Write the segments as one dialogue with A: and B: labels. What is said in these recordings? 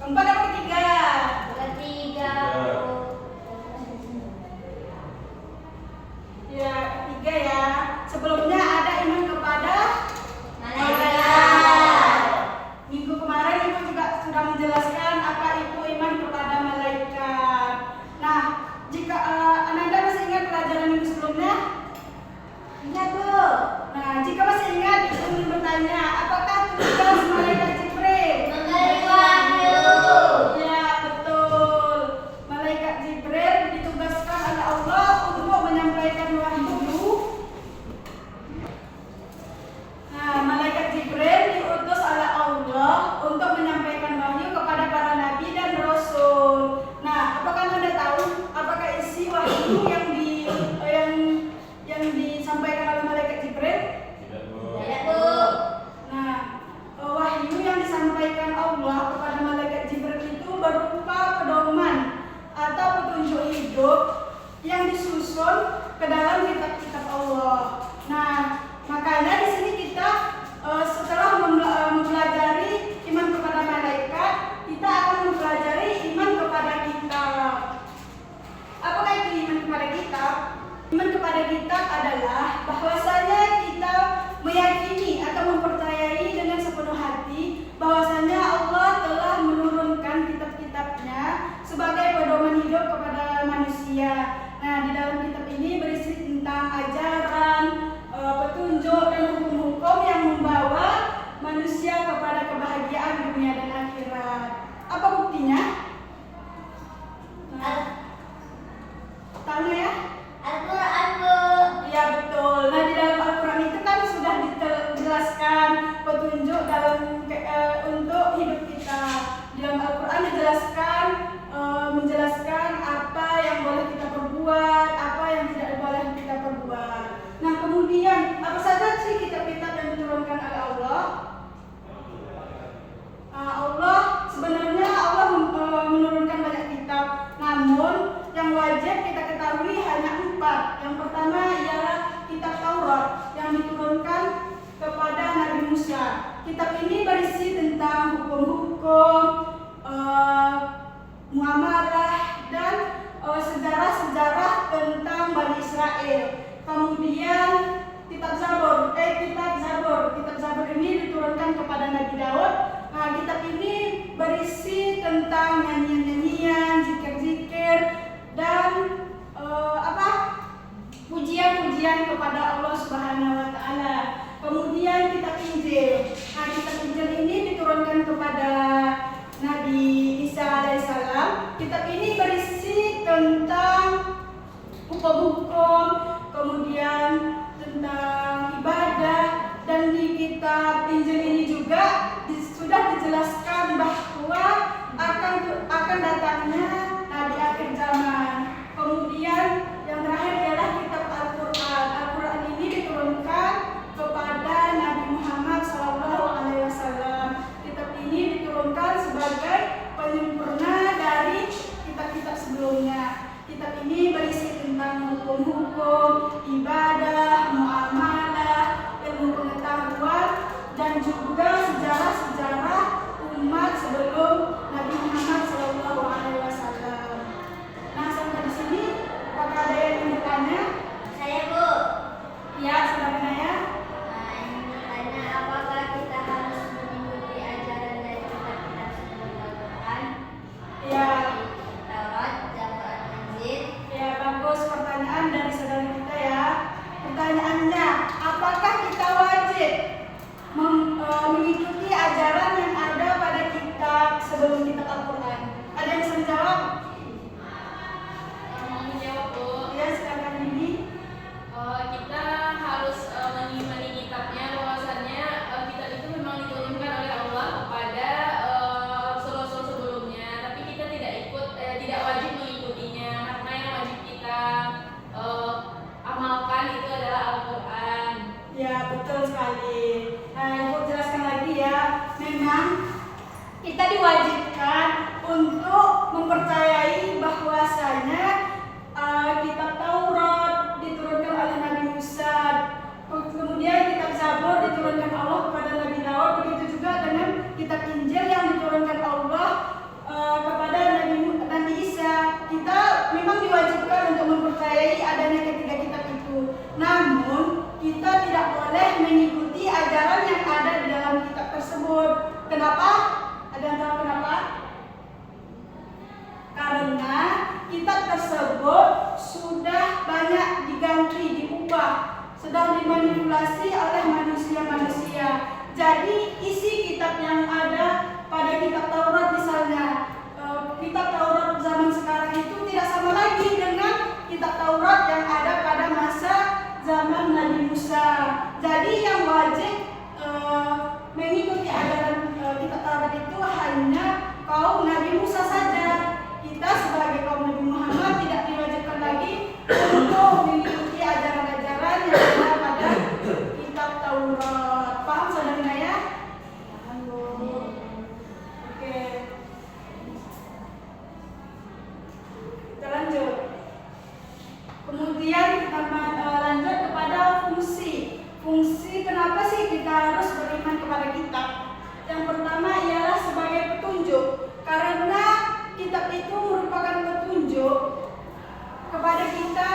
A: Keempat apa ketiga?
B: Ketiga.
A: Ya, ketiga ya. Sebelumnya ada iman kepada
B: Malaikat.
A: Minggu kemarin Ibu juga sudah menjelaskan apa itu iman kepada malaikat. Nah, jika Ananda masih ingat pelajaran minggu sebelumnya?
B: Ingat, Bu.
A: Nah, jika masih ingat, Ibu ingin bertanya, apakah tugas malaikat Jibril?
B: Memberi wahyu.
A: Ya, betul. Malaikat Jibril ditugaskan oleh Allah untuk menyampaikan wahyu. Nah, malaikat Jibril diutus oleh Allah untuk menyampaikan wahyu kepada para nabi dan rasul. Nah, apakah Anda tahu apakah isi wahyu yang disampaikan oleh malaikat Jibril?
B: Tidak, Bu.
A: Nah, wahyu yang disampaikan Allah kepada malaikat Jibril itu berupa pedoman atau petunjuk hidup yang disusun ke dalam kitab-kitab Allah. Nah, makanya di sini kita setelah mempelajari iman kepada malaikat, kita akan mempelajari iman kepada kitab. Apakah itu iman kepada kitab? Iman kepada kitab adalah bahwasanya kita meyakini atau mempercayai dengan sepenuh hati bahwasanya Allah telah menurunkan kitab-kitabnya sebagai pedoman hidup kepada manusia. Nah, di dalam kitab ini berisi tentang ajaran, petunjuk dan hukum-hukum yang membawa manusia kepada kebahagiaan dunia dan akhirat. Apa buktinya? Nah, tahu ya?
B: Al-Quran, Bu.
A: Iya, betul. Nah, di dalam Al-Quran itu kan sudah dijelaskan petunjuk untuk hidup kita. Di dalam Al-Quran dijelaskan menjelaskan apa yang boleh kita perbuat, apa yang tidak boleh kita perbuat. Nah, kemudian apa saja sih kitab-kitab yang diturunkan oleh Allah? Sebenarnya Allah menurunkan banyak kitab, namun yang wajib kita ketahui hanya 4. Yang pertama ialah kitab Taurat yang diturunkan kepada Nabi Musa. Kitab ini berisi tentang hukum-hukum, muamalah dan sejarah-sejarah tentang Bani Israel. Kemudian kitab Zabur ini diturunkan kepada Nabi Daud. Nah, kitab ini berisi tentang nyanyian-nyanyian, zikir-zikir dan pujian-pujian kepada Allah Subhanahu wa taala. Kemudian kitab Injil. Nah, kitab Injil ini diturunkan kepada Nabi Isa alaihissalam. Kitab ini berisi tentang hukum-hukum, kemudian tentang ibadah, dan di kitab Injil ini juga sudah dijelaskan bahwa akan datangnya Nabi akhir zaman. Kemudian yang terakhir adalah kitab Al-Quran. Al-Quran ini diturunkan kepada Nabi Muhammad SAW. Kitab ini diturunkan sebagai penyempurna dari kitab-kitab sebelumnya. Kitab ini berisi tentang hukum-hukum, ibadah, muamalah, ilmu pengetahuan, dan juga sejarah-sejarah umat sebelum Nabi Muhammad SAW. Nah, sampai di sini, apakah ada yang ingin bertanya?
B: Saya, Bu.
A: Ya, saudara Naya.
B: Ingin bertanya, apakah kita harus mengikuti ajaran dari kitab-kitab sebelum Al-Quran?
A: Ya,
B: Taurat, Zabur, Injil.
A: ya, bagus pertanyaan dari saudara kita ya. Pertanyaannya, apakah kita wajib mengikuti ajaran yang ada pada kitab sebelum kitab Al-Quran? Ada yang bisa menjawab?
C: Mau menjawab, Bu.
A: Ya, silakan ini.
C: Kita harus mengimani kitabnya, bahwasannya kitab itu memang diturunkan oleh Allah kepada rasul-rasul sebelumnya, tapi kita tidak wajib mengikutinya, karena yang wajib kita amalkan itu adalah Al-Quran.
A: Ya, betul sekali. Nah, Ibu jelaskan lagi ya. Memang kita diwajibkan yang ada pada kitab Taurat misalnya. Kitab Taurat zaman sekarang itu tidak sama lagi dengan kitab Taurat yang ada pada masa zaman Nabi Musa. Jadi yang wajib mengikuti ajaran kitab Taurat itu hanya kaum Nabi Musa saja. Kita sebagai kaum Nabi Muhammad tidak diwajibkan lagi untuk mengikuti ajaran-ajaran yang ada pada kitab Taurat. Paham saudara Naya? Paham, Bu. Oke. Kita lanjut. Kemudian kita lanjut kepada fungsi. Fungsi kenapa sih kita harus beriman kepada kitab? Yang pertama ialah sebagai petunjuk. Karena kitab itu merupakan petunjuk kepada kita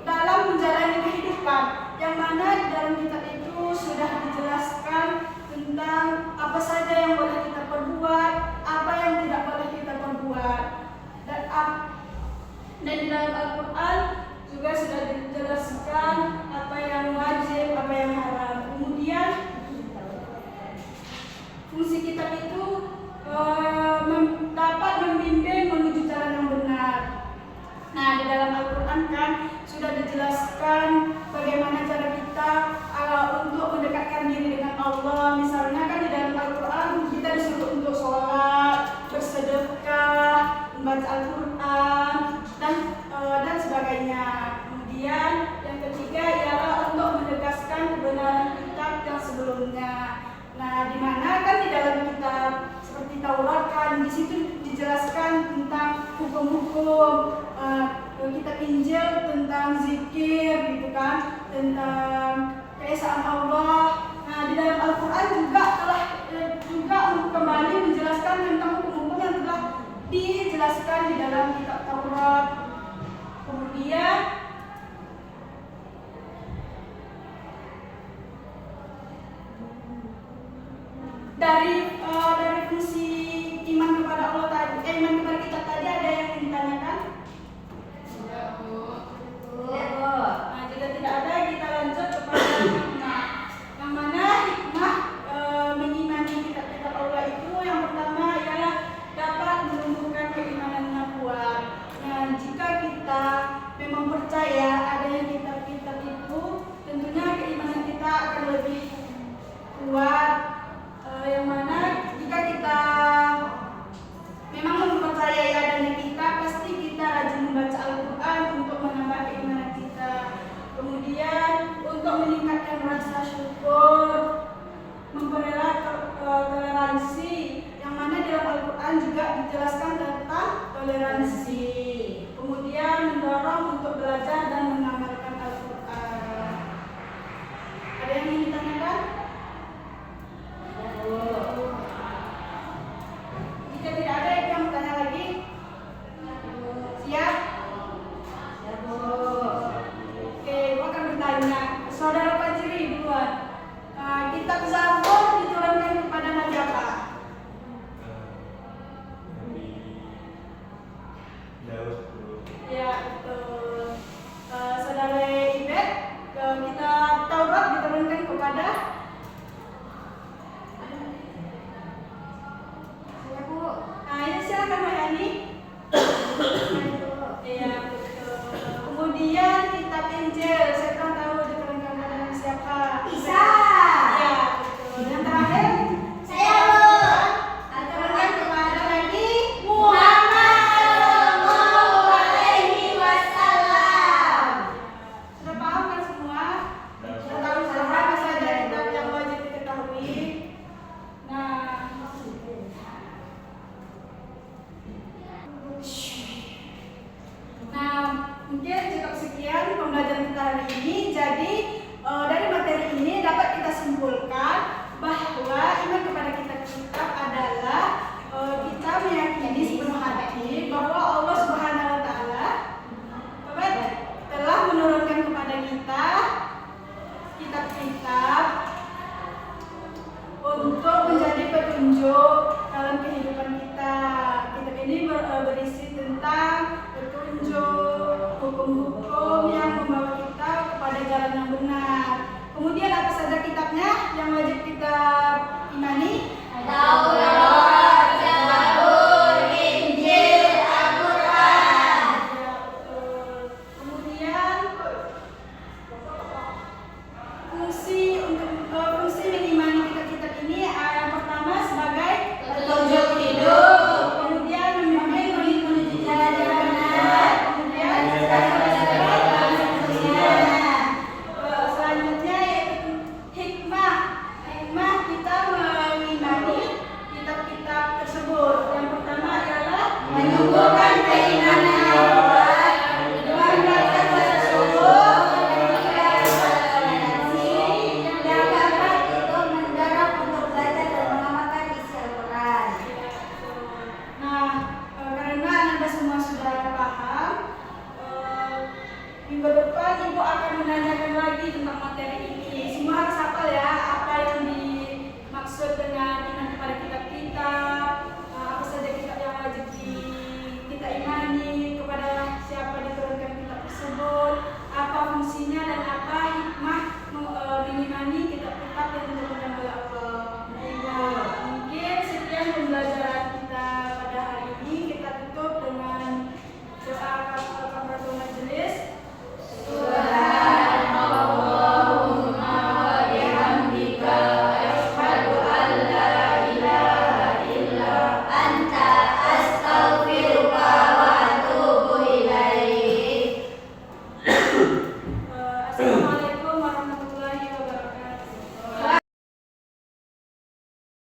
A: dalam menjalani kehidupan, yang mana di dalam kitab itu sudah dijelaskan tentang apa saja yang boleh kita perbuat, apa yang tidak boleh kita perbuat, dan di dalam Al-Quran juga sudah dijelaskan apa yang wajib, apa yang haram. Kemudian fungsi kitab itu dapat membimbing menuju jalan yang benar. Nah, di dalam Al-Quran kan sudah dijelaskan bagaimana cara kita untuk mendekatkan diri dengan Allah. Misalnya kan di dalam Al-Quran kita disuruh untuk sholat, bersedekah, membaca Al-Quran, dan sebagainya. Kemudian yang ketiga ialah untuk menegaskan kebenaran kitab yang sebelumnya. Nah, di mana kan di dalam kitab seperti Taurat kan di situ dijelaskan tentang hukum-hukum, kitab Injil tentang zikir gitu kan, tentang keesaan Allah. Nah, di dalam Al-Quran juga telah juga kembali menjelaskan tentang hukum-hukum yang telah dijelaskan di dalam kitab Taurat. Kemudian dari fungsi iman kepada Allah tadi, iman kepada kitab tadi ada yang ingin ditanyakan?
C: Tidak, Bu.
A: Nah, jika tidak ada, kita lanjut kepada hikmah. Yang mana hikmah mengimani kitab-kitab Allah itu yang pertama ialah dapat menumbuhkan keimanan yang kuat. Nah, jika kita memang percaya adanya kitab-kitab itu, tentunya keimanan kita akan lebih kuat. Yang mana jika kita memang mempercayai adanya kitab, pasti kita rajin membaca Al-Quran untuk menambah keimanan kita. Kemudian untuk meningkatkan rasa syukur, mempererat toleransi, yang mana di dalam Al-Quran juga dijelaskan tentang toleransi. Kemudian mendorong untuk belajar dan mengamalkan Al-Quran. Ada yang ingin ditanyakan? Jika tidak ada yang bertanya lagi, siap? Oke, gua akan bertanya. Saudara Fajri duluan. Kitab Zabur diturunkan kepada Nabi apa? Ya, betul. Saudara Ibet, kitab Taurat diturunkan kepada ya, silakan Mbak Yani. Iya, betul. Kemudian kitab Injil, saya kurang tahu diturunkan kepada siapa?
B: Isa.
A: Iya, betul. Yang terakhir,
B: Saya, Bu.
A: diturunkan kepada Nabi
B: Muhammad Sallallahu Alaihi Wasallam.
A: Sudah paham kan semua? Sudah tahu apa saja kitab yang wajib diketahui? Nah, mungkin cukup sekian pembelajaran kita hari ini. Jadi dari materi ini dapat kita simpulkan bahwa iman kepada kitab adalah kita meyakini sepenuh hati bahwa Allah Subhanahu Wa Taala telah menurunkan kepada kita kitab-kitab untuk menjadi petunjuk dalam kehidupan kita. Kitab ini berisi tentang petunjuk, hukum-hukum yang membawa kita kepada jalan yang benar. Kemudian apa saja kitabnya yang wajib kita imani?
B: Taurat.